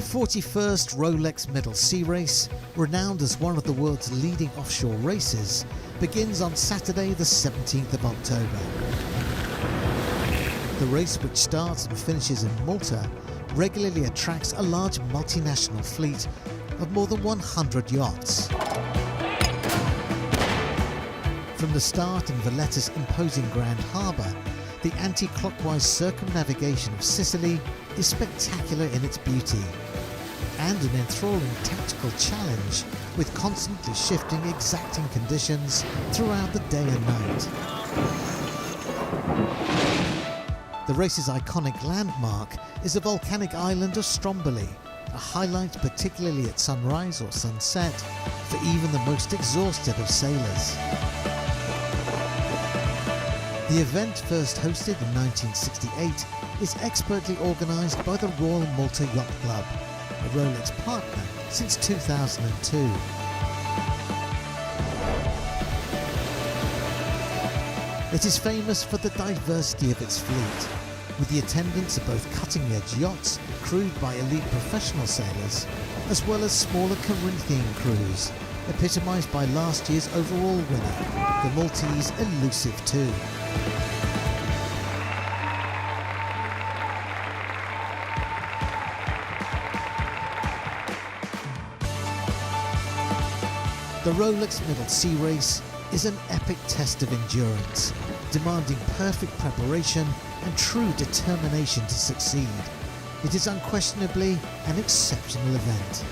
41st Rolex Medal Sea Race, renowned as one of the world's leading offshore races, begins on Saturday the 17th of October. The race, which starts and finishes in Malta, regularly attracts a large multinational fleet of more than 100 yachts. From the start in Valletta's imposing Grand Harbour, the anti-clockwise circumnavigation of Sicily is spectacular in its beauty, and an enthralling tactical challenge with constantly shifting exacting conditions throughout the day and night. The race's iconic landmark is the volcanic island of Stromboli, a highlight particularly at sunrise or sunset for even the most exhausted of sailors. The event, first hosted in 1968, is expertly organised by the Royal Malta Yacht Club, a Rolex partner since 2002. It is famous for the diversity of its fleet, with the attendance of both cutting-edge yachts crewed by elite professional sailors, as well as smaller Corinthian crews, epitomised by last year's overall winner, the Maltese Elusive 2. The Rolex Medal Sea Race is an epic test of endurance, demanding perfect preparation and true determination to succeed. It is unquestionably an exceptional event.